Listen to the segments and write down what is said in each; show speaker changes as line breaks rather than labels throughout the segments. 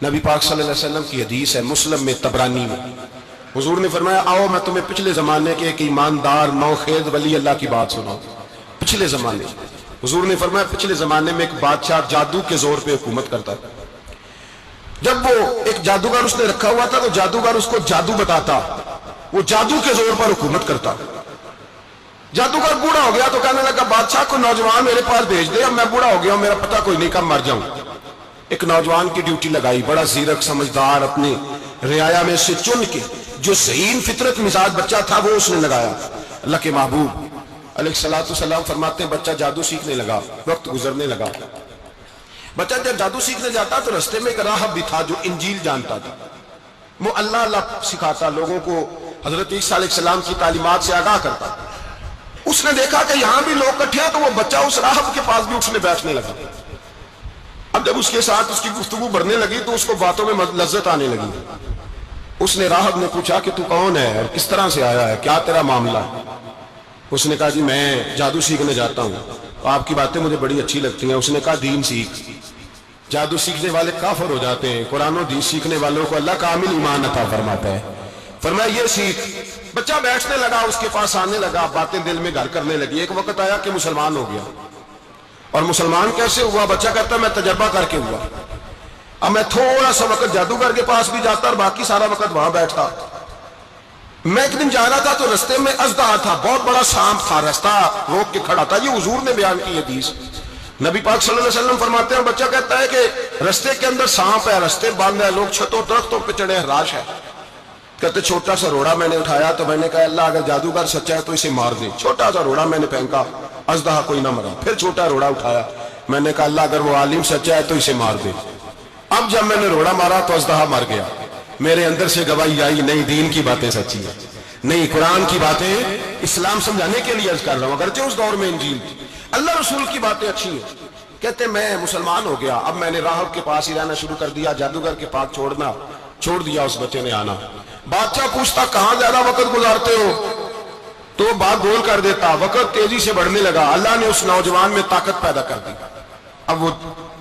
نبی پاک صلی اللہ علیہ وسلم کی حدیث ہے مسلم میں تبرانی میں، حضور نے فرمایا آؤ میں تمہیں پچھلے زمانے کے ایک ایماندار نوخیز ولی اللہ کی بات سناؤں۔ پچھلے زمانے حضور نے فرمایا پچھلے زمانے میں ایک بادشاہ جادو کے زور پہ حکومت کرتا تھا۔ جب وہ ایک جادوگر اس نے رکھا ہوا تھا تو جادوگر اس کو جادو بتاتا، وہ جادو کے زور پر حکومت کرتا۔ جادوگر بوڑھا ہو گیا تو کہنے لگا بادشاہ کو نوجوان میرے پاس بھیج دے، اب میں بوڑھا ہو گیا ہوں، میرا پتہ کوئی نہیں کب مر جاؤں۔ ایک نوجوان کی ڈیوٹی لگائی، بڑا زیرک سمجھدار، اپنی رعایا میں سے چن کے جو ذہین فطرت مزاج بچہ تھا وہ اس نے لگایا۔ اللہ کے محبوب علیہ الصلوۃ والسلام فرماتے ہیں بچہ جادو سیکھنے لگا، وقت گزرنے لگا۔ بچہ جب جادو سیکھنے جاتا تو رستے میں ایک راہب بھی تھا جو انجیل جانتا تھا، وہ اللہ سکھاتا، لوگوں کو حضرت عیسیٰ علیہ السلام کی تعلیمات سے آگاہ کرتا۔ اس نے دیکھا کہ یہاں بھی لوگ کٹھے ہیں تو وہ بچہ اس راہب کے پاس بھی اٹھنے بیٹھنے لگا۔ اب جب اس کے ساتھ اس کی گفتگو بڑھنے لگی تو اس کو باتوں میں لذت آنے لگی۔ اس نے راہب نے پوچھا کہ تو کون ہے اور کس طرح سے آیا ہے، کیا تیرا معاملہ؟ اس نے کہا جی میں جادو سیکھنے جاتا ہوں، آپ کی باتیں مجھے بڑی اچھی لگتی ہیں۔ اس نے کہا دین سیکھ، جادو سیکھنے والے کافر ہو جاتے ہیں، قرآن و حدیث سیکھنے والوں کو اللہ کامل ایمان عطا فرماتا ہے۔ فرمایا یہ سیکھ۔ بچہ بیٹھنے لگا، اس کے پاس آنے لگا، باتیں دل میں گھر کرنے لگی۔ ایک وقت آیا کہ مسلمان ہو گیا، اور مسلمان کیسے ہوا؟ بچہ کہتا میں تجربہ کر کے ہوا۔ اب میں تھوڑا سا وقت جادوگر کے پاس بھی جاتا اور باقی سارا وقت وہاں بیٹھتا۔ میں ایک دن جا رہا تھا تو رستے میں اژدہا تھا، بہت بڑا سانپ تھا، رستہ روک کے کھڑا تھا۔ یہ حضور نے بیان کی حدیث۔ نبی پاک صلی اللہ علیہ وسلم فرماتے ہیں بچہ کہتا ہے کہ رستے کے اندر سانپ ہے، رستے بند ہے، لوگ چھتوں درختوں پہ چڑھے، ہراش ہے۔ کہتے چھوٹا سا روڑا میں نے اٹھایا تو میں نے کہا اللہ اگر جادوگر سچا ہے تو اسے مار دے۔ چھوٹا سا روڑا میں نے پھینکا، اژدہا کوئی نہ مرا۔ پھر چھوٹا روڑا اٹھایا، میں نے کہا اللہ اگر وہ عالم سچا ہے تو اسے مار دے۔ اب جب میں نے روڑا مارا تو اژدہا مر گیا۔ میرے اندر سے گواہی آئی نہیں دین کی باتیں سچی ہیں، نہیں قرآن کی باتیں اسلام سمجھانے کے لیے عرض کر رہا ہوں، اگرچہ اس دور میں انجیل تھی، اللہ رسول کی باتیں اچھی ہیں۔ کہتے میں مسلمان ہو گیا، اب میں نے راہب کے پاس ہی رہنا شروع کر دیا، جادوگر کے پاس چھوڑ دیا اس بچے نے آنا۔ بادشاہ پوچھتا کہاں زیادہ وقت گزارتے ہو تو بات گول کر دیتا، وقت تیزی سے بڑھنے لگا۔ اللہ نے اس نوجوان میں طاقت پیدا کر دی، اب وہ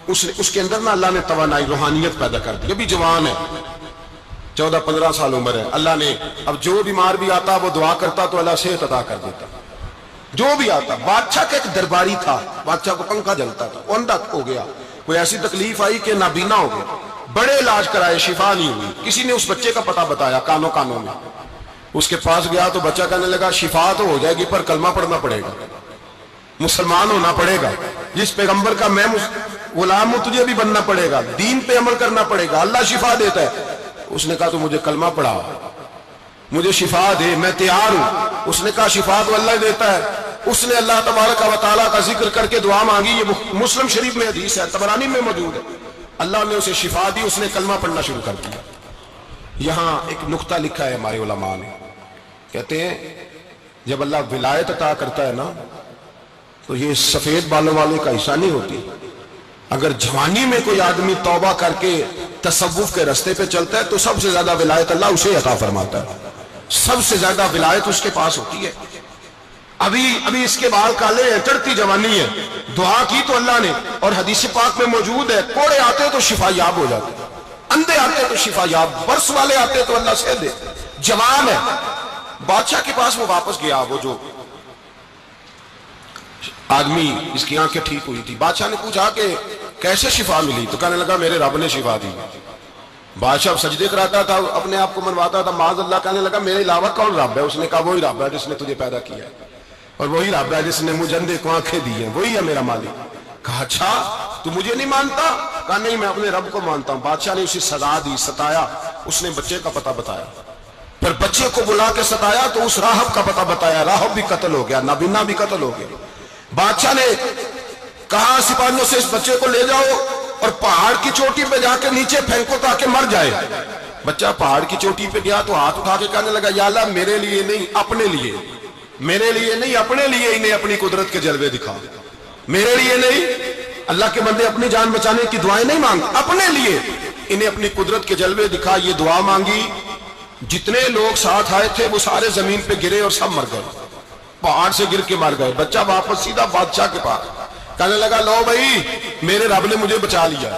اس کے اندر نا اللہ نے توانائی روحانیت پیدا کر دی، ابھی جوان ہے، 14-15 سال عمر ہے۔ اللہ نے اب جو بیمار بھی آتا وہ دعا کرتا تو اللہ صحت عطا کر دیتا، جو بھی آتا۔ بادشاہ کا ایک درباری تھا، بادشاہ کو پنکھا جلتا تھا، وہ اندھا ہو گیا، کوئی ایسی تکلیف آئی کہ نابینا ہو گیا، بڑے علاج کرائے شفا نہیں ہوئی۔ کسی نے اس بچے کا پتہ بتایا کانوں میں، اس کے پاس گیا تو بچہ کہنے لگا شفا تو ہو جائے گی پر کلمہ پڑھنا پڑے گا، مسلمان ہونا پڑے گا، جس پیغمبر کا میں غلام ہوں تجھے بھی بننا پڑے گا، دین پہ عمل کرنا پڑے گا، اللہ شفا دیتا ہے۔ اس نے کہا تو مجھے کلمہ پڑھا، مجھے شفا دے، میں تیار ہوں۔ اس نے کہا شفا تو اللہ دیتا ہے۔ اس نے اللہ تبارک و تعالیٰ کا ذکر کر کے دعا مانگی، یہ مسلم شریف میں حدیث ہے، طبرانی میں موجود ہے۔ اللہ نے اسے شفا دی، اس نے کلمہ پڑھنا شروع کر دیا۔ یہاں ایک نقطہ لکھا ہے ہمارے علماء نے، کہتے ہیں جب اللہ ولایت عطا کرتا ہے نا تو یہ سفید بالوں والے کا حصہ نہیں ہوتی۔ اگر جوانی میں کوئی آدمی توبہ کر کے تصوف کے رستے پہ چلتا ہے تو سب سے زیادہ ولایت اللہ اسے عطا فرماتا ہے، سب سے زیادہ ولایت اس کے پاس ہوتی ہے۔ ابھی اس کے بال کالے ہیں، چڑھتی جوانی ہے، دعا کی تو اللہ نے، اور حدیث پاک میں موجود ہے کوڑے آتے تو شفا یاب ہو جاتے، اندھے آتے تو شفا یاب، برس والے آتے تو اللہ سے دے، جوان ہے۔ بادشاہ کے پاس وہ واپس گیا، وہ جو آدمی اس کی آنکھیں ٹھیک ہوئی تھی، بادشاہ نے پوچھا کہ کیسے شفا ملی؟ تو کہنے لگا میرے رب نے شفا دی۔ بادشاہ سجدے کراتا تھا، اپنے آپ کو منواتا تھا، معاذ اللہ، کہنے لگا میرے علاوہ کون رب ہے؟ اس نے کہا وہی رب ہے جس نے تجھے پیدا کیا ہے، اور وہی رب ہے جس نے مجھے اندھے کو آنکھیں دی ہیں، وہی ہے میرا مالک۔ کہا اچھا تو مجھے نہیں مانتا؟ کہا نہیں میں اپنے رب کو مانتا ہوں۔ بادشاہ نے اسے سزا دی، ستایا، اس نے بچے کا پتہ بتایا، پھر بچے کو بلا کے ستایا تو اس راہب کا پتہ بتایا، راہب بھی قتل ہو گیا، نابینا بھی قتل ہو گیا۔ بادشاہ نے کہا سپاہیوں سے اس بچے کو لے جاؤ اور پہاڑ کی چوٹی پہ جا کے نیچے پھینکو تاکہ مر جائے۔ بچہ پہاڑ کی چوٹی پہ گیا تو ہاتھ اٹھا کے کہنے لگا یا اللہ میرے لیے نہیں اپنے لیے، میرے لیے نہیں اپنے لیے انہیں اپنی قدرت کے جلوے دکھا، میرے لیے نہیں۔ اللہ کے بندے اپنی جان بچانے کی دعائیں نہیں مانگ، اپنے لیے انہیں اپنی قدرت کے جلوے دکھا، یہ دعا مانگی۔ جتنے لوگ ساتھ آئے تھے وہ سارے زمین پہ گرے اور سب مر گئے، پہاڑ سے گر کے مر گئے۔ بچہ واپس سیدھا بادشاہ کے پاس، کہنے لگا لو بھائی میرے رب نے مجھے بچا لیا،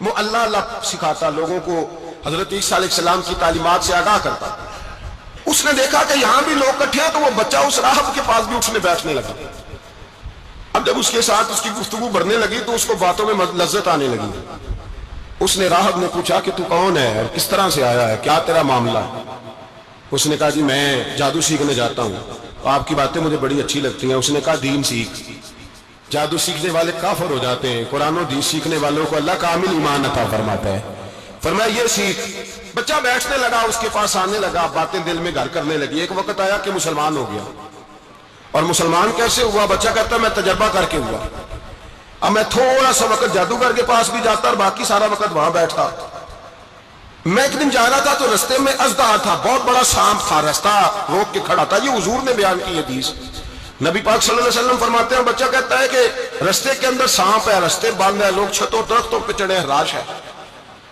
وہ اللہ اللہ سکھاتا، لوگوں کو حضرت عیسیٰ علیہ السلام کی تعلیمات سے آگاہ کرتا۔ اس نے دیکھا کہ یہاں بھی لوگ کٹھے ہیں، تو وہ بچہ اس راہب کے پاس بھی اٹھنے بیٹھنے لگا۔ اب جب اس کے ساتھ اس کی گفتگو بڑھنے لگی تو اس کو باتوں میں لذت آنے لگی۔ اس نے راہب نے پوچھا کہ تو کون ہے اور کس طرح سے آیا ہے، کیا تیرا معاملہ ہے؟ اس نے کہا جی میں جادو سیکھنے جاتا ہوں، آپ کی باتیں مجھے بڑی اچھی لگتی ہیں۔ اس نے کہا دین سیکھ، جادو سیکھنے والے کافر ہو جاتے ہیں، قرآن و حدیث سیکھنے والوں کو اللہ کامل ایمان عطا فرماتا ہے۔ فرمایا یہ سیکھ۔ بچہ بیٹھنے لگا، اس کے پاس آنے لگا، باتیں دل میں گھر کرنے لگی۔ ایک وقت آیا کہ مسلمان ہو گیا، اور مسلمان کیسے ہوا؟ بچہ کہتا ہے میں تجربہ کر کے ہوا۔ اب میں تھوڑا سا وقت جادوگر کے پاس بھی جاتا اور باقی سارا وقت وہاں بیٹھتا۔ میں ایک دن جا رہا تھا تو رستے میں اژدہا تھا، بہت بڑا سانپ تھا، رستہ روک کے کھڑا تھا۔ یہ حضور نے بیان کی حدیث، نبی پاک صلی اللہ علیہ وسلم فرماتے ہیں، بچہ کہتا ہے کہ رستے کے اندر سانپ ہے، رستے بند ہے، لوگ چھتوں درختوں پہ چڑھے، حراش ہے۔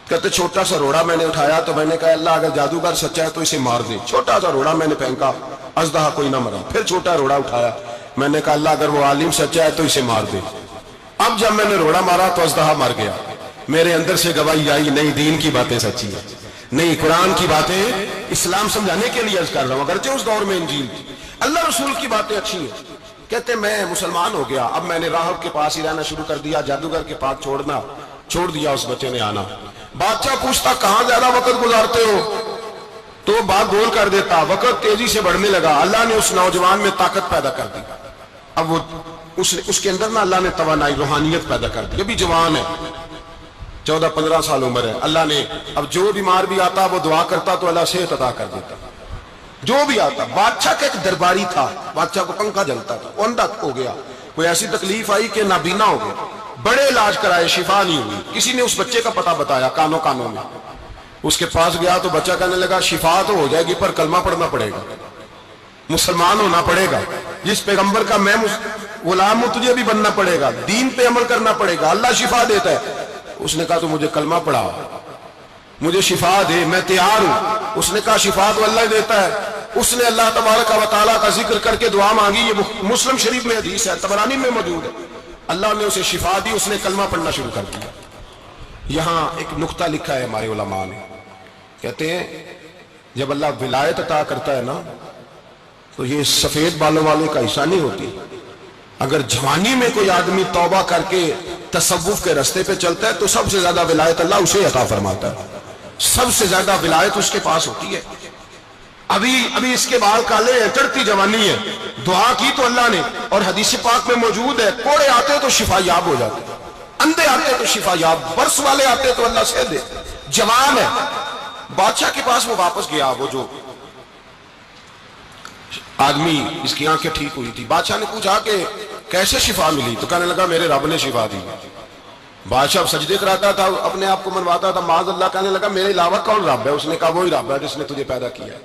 کہتے چھوٹا سا روڑا میں نے اٹھایا تو میں نے کہا اللہ اگر جادوگر سچا ہے تو اسے مار دے۔ چھوٹا سا روڑا میں نے پھینکا، اژدہا کوئی نہ مرا۔ پھر چھوٹا روڑا اٹھایا، میں نے کہا اللہ اگر وہ عالم سچا ہے تو اسے مار دے۔ اب جب میں نے روڑا مارا تو اژدہا مر گیا۔ میرے اندر سے گواہی آئی نہیں، دین کی باتیں سچی ہیں، نہیں قرآن کی باتیں، اسلام سمجھانے کے لیے عرض کر رہا ہوں، اگرچہ اس دور میں انجیل تھی، اللہ رسول کی باتیں اچھی ہیں۔ کہتے میں مسلمان ہو گیا، اب میں نے راہب کے پاس ہی رہنا شروع کر دیا، جادوگر کے پاس چھوڑ دیا اس بچے نے آنا۔ بادشاہ پوچھتا کہاں زیادہ وقت گزارتے ہو، تو بات گول کر دیتا، وقت تیزی سے بڑھنے لگا۔ اللہ نے اس نوجوان میں طاقت پیدا کر دی، اب وہ اس کے اندر نا اللہ نے توانائی، روحانیت پیدا کر دی۔ ابھی جوان ہے، 14-15 سال عمر ہے۔ اللہ نے اب جو بیمار بھی آتا وہ دعا کرتا تو اللہ صحت عطا کر دیتا، جو بھی آتا۔ بادشاہ کا ایک درباری تھا، بادشاہ کو پنکھا جلتا تھا، وہ اندھا ہو گیا، کوئی ایسی تکلیف آئی کہ نابینا ہو گیا، بڑے علاج کرائے، شفا نہیں ہوئی۔ کسی نے اس بچے کا پتہ بتایا کانوں میں، اس کے پاس گیا تو بچہ کہنے لگا شفا تو ہو جائے گی پر کلمہ پڑھنا پڑے گا، مسلمان ہونا پڑے گا، جس پیغمبر کا میں غلام ہوں تجھے بھی بننا پڑے گا، دین پہ عمل کرنا پڑے گا، اللہ شفا دیتا ہے۔ اس نے کہا تو مجھے کلمہ پڑھا، مجھے شفا دے، میں تیار ہوں۔ اس نے کہا شفا تو اللہ ہی دیتا ہے۔ اس نے اللہ تبارک و تعالیٰ کا ذکر کر کے دعا مانگی، یہ مسلم شریف میں حدیث ہے، طبرانی میں موجود ہے۔ اللہ نے اسے شفا دی، اس نے کلمہ پڑھنا شروع کر دیا۔ یہاں ایک نقطہ لکھا ہے ہمارے علماء نے، کہتے ہیں جب اللہ ولایت عطا کرتا ہے نا تو یہ سفید بالوں والے کا حصہ نہیں ہوتی۔ اگر جوانی میں کوئی آدمی توبہ کر کے تصوف کے رستے پہ چلتا ہے تو سب سے زیادہ ولایت اللہ اسے عطا فرماتا ہے، سب سے زیادہ ولایت اس کے پاس ہوتی ہے۔ ابھی اس کے بال کالے ہیں، چڑھتی جوانی ہے، دعا کی تو اللہ نے، اور حدیث پاک میں موجود ہے، کوڑے آتے تو شفا یاب ہو جاتے، اندھے آتے تو شفا یاب، برس والے آتے تو اللہ سے دے۔ جوان ہے، بادشاہ کے پاس وہ واپس گیا، وہ جو آدمی اس کی آنکھیں ٹھیک ہوئی تھی۔ بادشاہ نے پوچھا کہ کیسے شفا ملی، تو کہنے لگا میرے رب نے شفا دی۔ بادشاہ سجدے کراتا تھا، اپنے آپ کو منواتا تھا، معاذ اللہ، کہنے لگا میرے علاوہ کون رب ہے؟ اس نے کہا وہی رب ہے جس نے تجھے پیدا کیا ہے،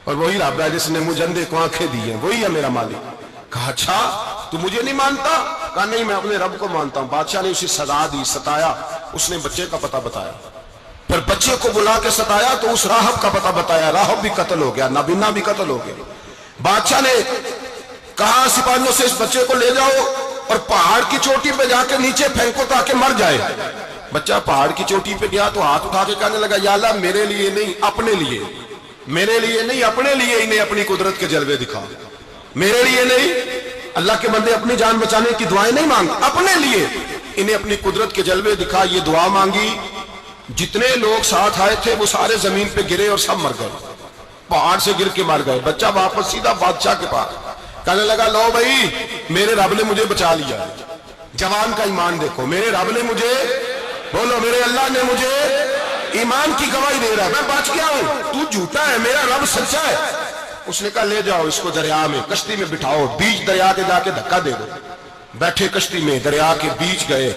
اور وہی رب ہے جس نے مجھے اندھے کو آنکھیں دی ہیں، وہی ہے میرا مالک۔ کہا اچھا تو مجھے نہیں مانتا؟ کہا نہیں میں اپنے رب کو مانتا ہوں۔ بادشاہ نے اسے سزا دی، ستایا، اس نے بچے کا پتہ بتایا، پھر بچے کو بلا کے ستایا تو اس راہب کا پتہ بتایا، راہب بھی قتل ہو گیا، نابینا بھی قتل ہو گیا۔ بادشاہ نے کہا سپاہیوں سے اس بچے کو لے جاؤ اور پہاڑ کی چوٹی پہ جا کے نیچے پھینکو تاکہ مر جائے۔ بچہ پہاڑ کی چوٹی پہ گیا تو ہاتھ اٹھا کے کہنے لگا یا اللہ میرے لیے نہیں اپنے لیے، میرے لیے نہیں اپنے لیے انہیں اپنی قدرت کے جلوے دکھا، میرے لیے نہیں۔ اللہ کے بندے اپنی جان بچانے کی دعائیں نہیں مانگتے، اپنے لیے انہیں اپنی قدرت کے جلوے دکھا، یہ دعا مانگی۔ جتنے لوگ ساتھ آئے تھے وہ سارے زمین پہ گرے اور سب مر گئے، پہاڑ سے گر کے مر گئے۔ بچہ واپس سیدھا بادشاہ کے پاس کہنے لگا لو بھائی میرے رب نے مجھے بچا لیا۔ جوان کا ایمان دیکھو، میرے رب نے مجھے، بولو میرے اللہ نے مجھے ایمان کی گواہی دے رہا ہے، میں بچ گیا ہوں، تو جھوٹا ہے، میرا رب سچا ہے۔ اس نے کہا لے جاؤ اس کو دریا میں، کشتی میں بٹھاؤ، بیچ دریا کے جا کے دھکا دے دو۔ بیٹھے کشتی میں، دریا کے بیچ گئے،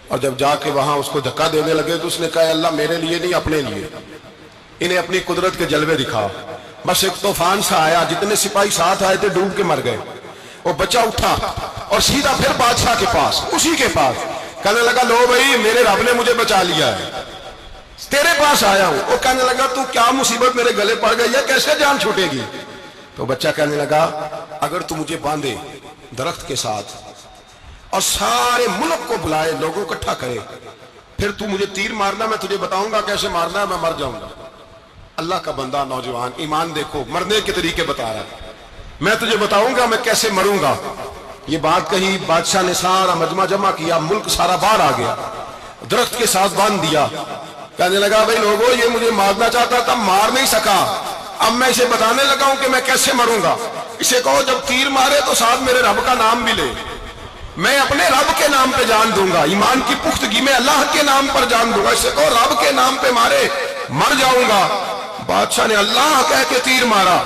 اور جب جا کے وہاں اس کو دھکا دینے لگے تو اس نے کہا اللہ میرے لیے نہیں اپنے لیے انہیں اپنی قدرت کے جلوے دکھا۔ بس ایک طوفان سا آیا، جتنے سپاہی ساتھ آئے تھے ڈوب کے مر گئے۔ وہ بچہ اٹھا اور سیدھا پھر بادشاہ کے پاس، اسی کے پاس کہنے لگا لو بھائی میرے رب نے مجھے بچا لیا ہے، تیرے پاس آیا ہوں۔ وہ کہنے لگا تو کیا مصیبت میرے گلے پڑ گئی ہے، کیسے جان چھوٹے گی؟ تو بچہ کہنے لگا اگر تو مجھے باندھے درخت کے ساتھ اور سارے ملک کو بلائے، لوگوں اکٹھا کرے پھر تو مجھے تیر مارنا، میں تجھے بتاؤں گا کیسے مارنا ہے، میں مر جاؤں گا۔ اللہ کا بندہ نوجوان ایمان دیکھو، مرنے کے طریقے بتا رہا ہے، میں تجھے بتاؤں گا میں کیسے مروں گا۔ یہ بات کہی، بادشاہ نے سارا مجمع جمع کیا، ملک سارا باہر آ گیا، درخت کے ساتھ باندھ دیا، کہنے لگا بھائی لوگوں یہ مجھے مارنا چاہتا تھا، مار نہیں سکا، اب میں اسے بتانے لگا ہوں کہ میں کیسے مروں گا۔ اسے کہو جب تیر مارے تو ساتھ میرے رب کا نام بھی لے، میں اپنے رب کے نام پہ جان دوں گا، ایمان کی پختگی میں اللہ کے نام پر جان دوں گا۔ اسے کہو رب کے نام پہ مارے، مر جاؤں گا۔ بادشاہ نے اللہ کہہ کے تیر مارا،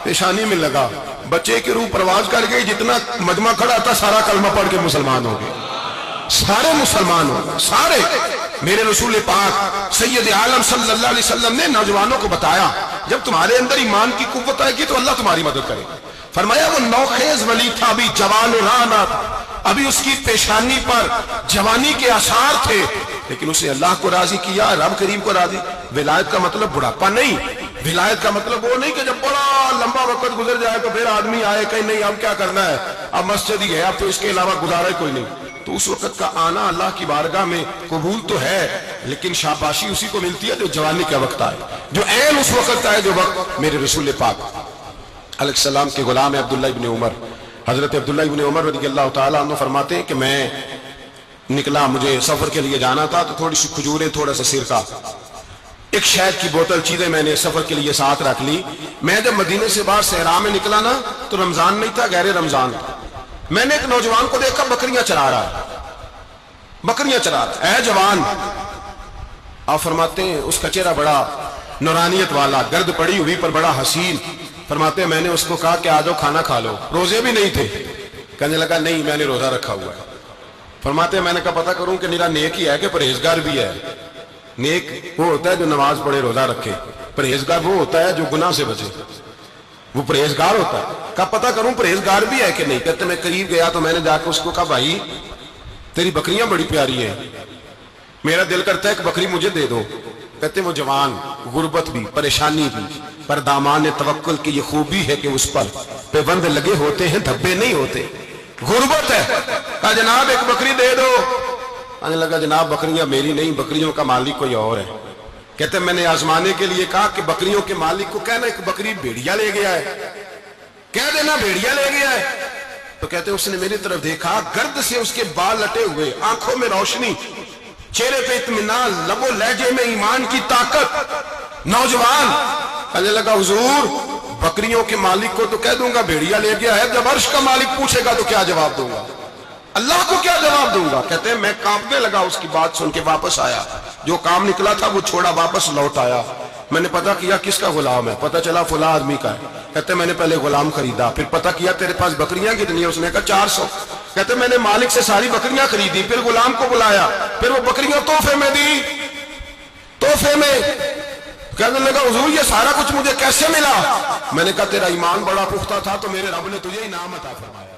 پیشانی میں لگا، بچے کی روح پرواز کر گئی، جتنا مجمع کھڑا تھا سارا کلمہ پڑھ کے مسلمان ہو گئے، سارے مسلمان ہو گئے سارے۔ میرے رسول پاک سید عالم صلی اللہ علیہ وسلم نے نوجوانوں کو بتایا جب تمہارے اندر ایمان کی قوت آئے گی تو اللہ تمہاری مدد کرے گا۔ فرمایا وہ نوخیز ولی تھا، ابھی جوان و رانا تھا، ابھی اس کی پیشانی پر جوانی کے آثار تھے، لیکن اس نے اللہ کو راضی کیا، رب کریم کو راضی۔ ولایت کا مطلب بڑھاپا نہیں، ولایت کا مطلب وہ نہیں کہ جب بڑا لمبا وقت گزر جائے تو پھر آدمی آئے کہ نہیں اب کیا کرنا ہے، اب مسجد ہی ہے، اب تو اس کے علاوہ گزارا کوئی نہیں۔ تو اس وقت کا آنا اللہ کی بارگاہ میں قبول تو ہے، لیکن شاباشی اسی کو ملتی ہے جو جوانی کا وقت آئے، جو عین اس وقت آئے جو وقت میرے رسول پاک علیہ السلام کے غلام عبداللہ ابن عمر، حضرت عبداللہ ابن عمر رضی اللہ تعالیٰ عنہ فرماتے ہیں کہ میں نکلا، مجھے سفر کے لیے جانا تھا، تو تھوڑی سی کھجوریں، تھوڑا سا سرکہ، ایک شہد کی بوتل، چیزیں میں نے سفر کے لیے ساتھ رکھ لی۔ میں جب مدینے سے باہر صحرا میں نکلا نا تو رمضان نہیں تھا، غیر رمضان تھا۔ میں نے ایک نوجوان کو دیکھا بکریاں چرا رہا ہے، بکریاں چرا رہا ہے، اے جوان۔ آپ فرماتے ہیں اس کا چہرہ بڑا نورانیت والا، گرد پڑی ہوئی پر بڑا حسین۔ فرماتے ہیں میں نے اس کو کہا کہ آ جاؤ کھانا کھا لو، روزے بھی نہیں تھے۔ کہنے لگا نہیں میں نے روزہ رکھا ہوا ہے۔ فرماتے ہیں میں نے کہا پتہ کروں کہ میرا نیک ہی ہے کہ پرہیزگار بھی ہے۔ نیک وہ ہوتا ہے جو نماز پڑھے روزہ رکھے، پرہیزگار وہ ہوتا ہے جو گناہ سے بچے، وہ پرہیزگار ہوتا ہے۔ کہا پتہ کروں پرہیزگار بھی ہے کہ نہیں۔ کہتے میں قریب گیا تو میں نے جا کے اس کو کہا بھائی تیری بکریاں بڑی پیاری ہیں، میرا دل کرتا ہے کہ بکری مجھے دے دو۔ کہتے وہ جوان، غربت بھی، پریشانی بھی، پر دامان توکل کی یہ خوبی ہے کہ اس پر پیبند لگے ہوتے ہیں، دھبے نہیں ہوتے، غربت ہے۔ کہا جناب ایک بکری دے دو۔ آنے لگا جناب بکریاں میری نہیں، بکریوں کا مالک کوئی اور ہے۔ کہتے میں نے آزمانے کے لیے کہا کہ بکریوں کے مالک کو کہنا ایک بکری بھیڑیا لے گیا ہے، کہہ دینا بھیڑیا لے گیا ہے۔ تو کہتے اس نے میری طرف دیکھا، گرد سے اس کے بال لٹے ہوئے، آنکھوں میں روشنی، چہرے پہ اطمینان، لب و لہجے میں ایمان کی طاقت، نوجوان۔ کہنے لگا حضور بکریوں کے مالک کو تو کہہ دوں گا بھیڑیا لے گیا ہے، جب عرش کا مالک پوچھے گا تو کیا جواب دوں گا، اللہ کو کیا جواب دوں گا۔ کہتے ہیں میں کانپنے لگا، اس کی بات سن کے واپس آیا، جو کام نکلا تھا وہ چھوڑا، واپس لوٹ آیا۔ میں نے پتہ کیا کس کا غلام ہے، پتہ چلا فلاں آدمی کا ہے۔ کہتے میں نے پہلے غلام خریدا، پھر پتہ کیا تیرے پاس بکریاں کتنی ہیں، اس نے کہا 400۔ کہتے میں نے مالک سے ساری بکریاں خریدی، پھر غلام کو بلایا، پھر وہ بکریاں تحفے میں دی، تحفے میں۔ کہنے لگا حضور یہ سارا کچھ مجھے کیسے ملا؟ میں نے کہا تیرا ایمان بڑا پختہ تھا تو میرے رب نے تجھے انعام عطا فرمایا۔